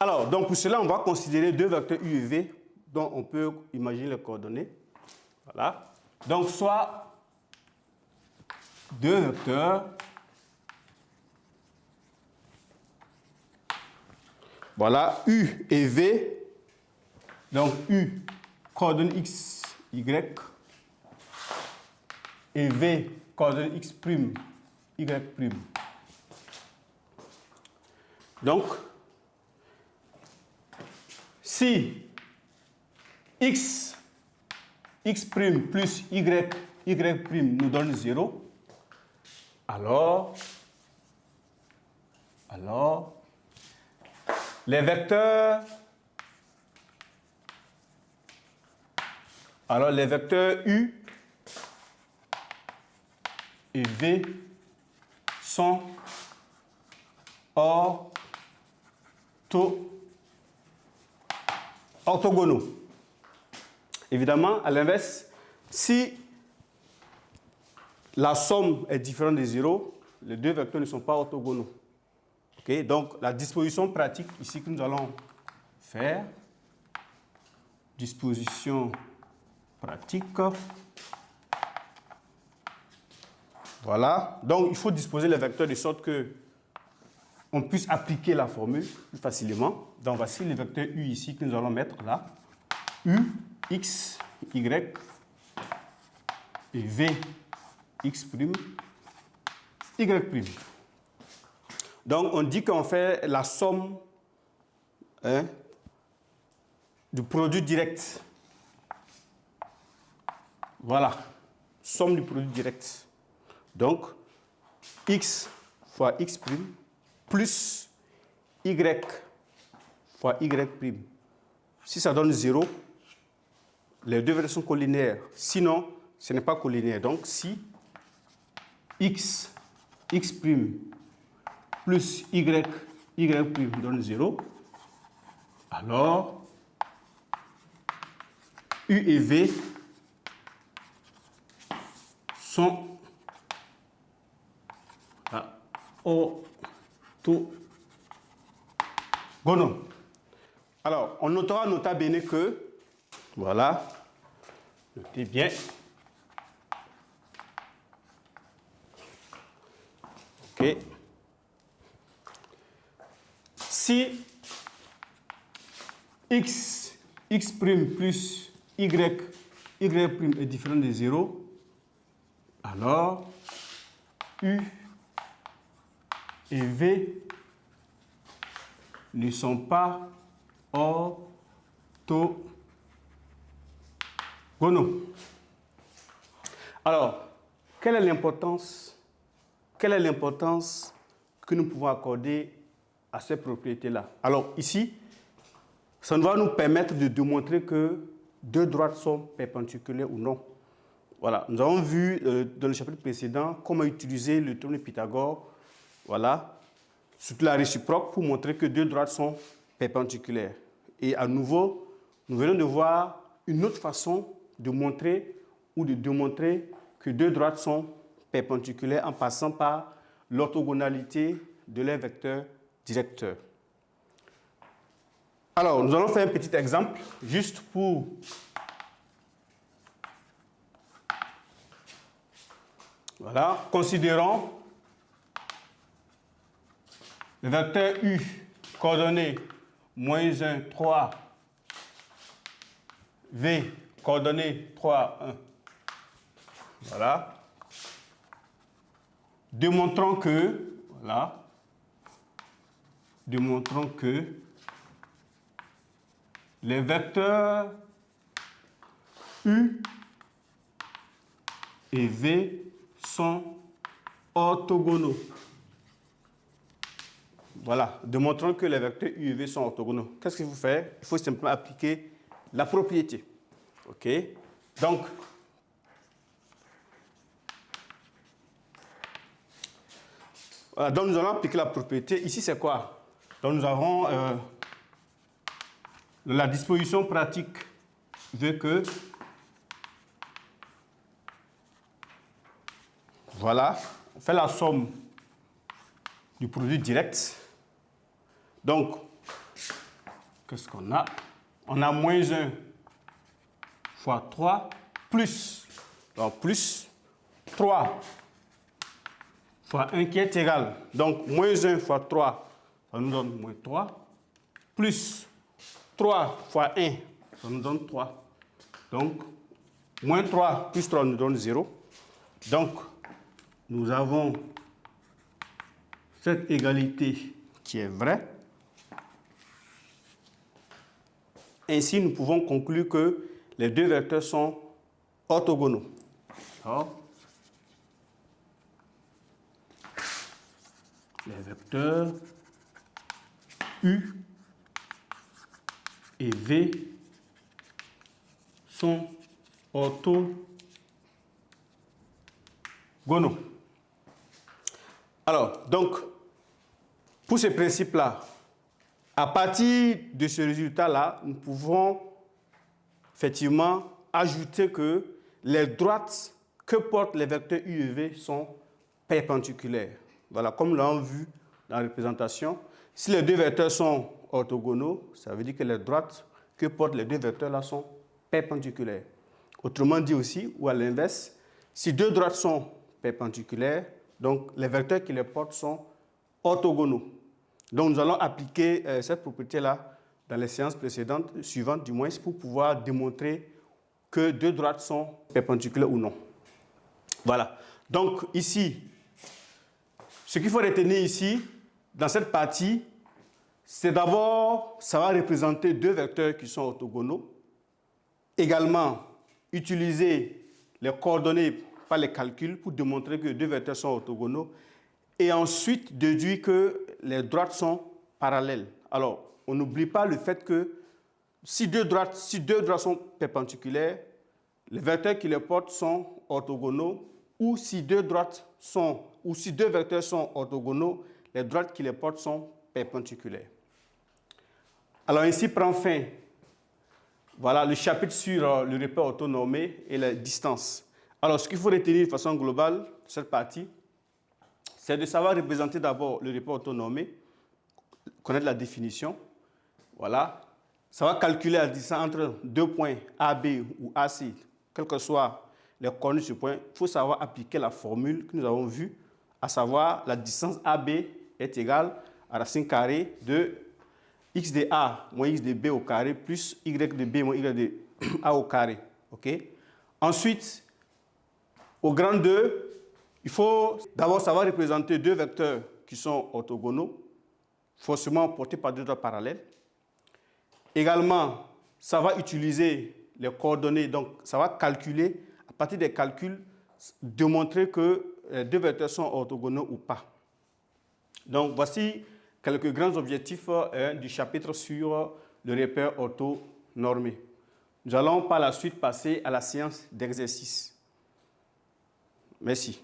Alors, donc pour cela, on va considérer deux vecteurs U et V dont on peut imaginer les coordonnées. Voilà. Donc, soit deux vecteurs. Voilà, U et V. Donc, U, coordonnées X, Y. Et V, coordonnées X', Y'. Donc, si X plus Y' nous donne 0, alors les vecteurs U et V sont orthogonaux. Évidemment, à l'inverse, si la somme est différente de 0, les deux vecteurs ne sont pas orthogonaux. Okay? Donc, la disposition pratique ici que nous allons faire, disposition pratique. Voilà. Donc, il faut disposer les vecteurs de sorte que on puisse appliquer la formule plus facilement. Donc, voici les vecteurs U ici que nous allons mettre là. U, X, Y et V, X', Y'. Donc, on dit qu'on fait la somme du produit direct. Voilà. Somme du produit direct. Donc, X fois X' plus Y fois Y'. Si ça donne 0, les deux vecteurs sont collinéaires. Sinon, ce n'est pas collinéaire. Donc, si X' plus Y' donne 0, alors U et V sont orthogonaux. Alors, on notera nota bene que, voilà, notez bien. OK. Si X' plus Y' est différent de 0, alors U et V ne sont pas orthogonaux. Alors, quelle est l'importance que nous pouvons accorder à ces propriétés-là? Alors, ici, ça va nous permettre de démontrer que deux droites sont perpendiculaires ou non. Voilà, nous avons vu dans le chapitre précédent comment utiliser le théorème de Pythagore, voilà, surtout la réciproque pour montrer que deux droites sont perpendiculaires. Et à nouveau, nous venons de voir une autre façon de montrer ou de démontrer que deux droites sont perpendiculaires en passant par l'orthogonalité de leurs vecteurs directeurs. Alors, nous allons faire un petit exemple, juste pour voilà, considérons le vecteur U, coordonnées -1, 3, V, coordonnées 3, 1. Voilà. Démontrons que, voilà, les vecteurs U et V sont orthogonaux. Voilà, démontrons que les vecteurs U et V sont orthogonaux. Qu'est-ce qu'il faut faire? Il faut simplement appliquer la propriété. OK? Donc, voilà, donc nous allons appliquer la propriété. Ici, c'est quoi? Donc, nous avons la disposition pratique veut que, voilà, on fait la somme du produit direct. Donc, qu'est-ce qu'on a? On a moins 1 fois 3 plus, donc plus 3 fois 1 qui est égal. Donc, moins 1 fois 3, ça nous donne moins 3, plus 3 fois 1, ça nous donne 3. Donc, moins 3 plus 3 nous donne 0. Donc, nous avons cette égalité qui est vraie. Ainsi, nous pouvons conclure que les deux vecteurs sont orthogonaux. Alors, les vecteurs U et V sont orthogonaux. Alors, donc, pour ce principe-là, à partir de ce résultat-là, nous pouvons effectivement ajouter que les droites que portent les vecteurs U et V sont perpendiculaires. Voilà, comme nous l'avons vu dans la représentation, si les deux vecteurs sont orthogonaux, ça veut dire que les droites que portent les deux vecteurs-là sont perpendiculaires. Autrement dit aussi, ou à l'inverse, si deux droites sont perpendiculaires, donc les vecteurs qui les portent sont orthogonaux. Donc nous allons appliquer cette propriété-là dans les séances suivantes du moins, pour pouvoir démontrer que deux droites sont perpendiculaires ou non. Voilà. Donc ici, ce qu'il faut retenir ici, dans cette partie, c'est d'abord, ça va représenter deux vecteurs qui sont orthogonaux. Également, utiliser les coordonnées par les calculs pour démontrer que deux vecteurs sont orthogonaux. Et ensuite, déduire que les droites sont parallèles. Alors, on n'oublie pas le fait que si deux droites sont perpendiculaires, les vecteurs qui les portent sont orthogonaux, ou si deux vecteurs sont orthogonaux, les droites qui les portent sont perpendiculaires. Alors, ici prend fin, voilà, le chapitre sur le repère orthonormé et la distance. Alors, ce qu'il faut retenir de façon globale, cette partie, c'est de savoir représenter d'abord le repère orthonormé, connaître la définition, voilà. Ça va calculer la distance entre deux points AB ou AC, quelles que soient les coordonnées de ce point. Il faut savoir appliquer la formule que nous avons vue, à savoir la distance AB est égale à racine carrée de x de A moins x de B au carré plus y de B moins y de A au carré. Okay? Ensuite, au grand 2, il faut d'abord savoir représenter deux vecteurs qui sont orthogonaux, forcément portés par deux droites parallèles. Également, ça va utiliser les coordonnées, donc ça va calculer, à partir des calculs, démontrer que les deux vecteurs sont orthogonaux ou pas. Donc, voici quelques grands objectifs du chapitre sur le repère orthonormé. Nous allons par la suite passer à la séance d'exercice. Merci.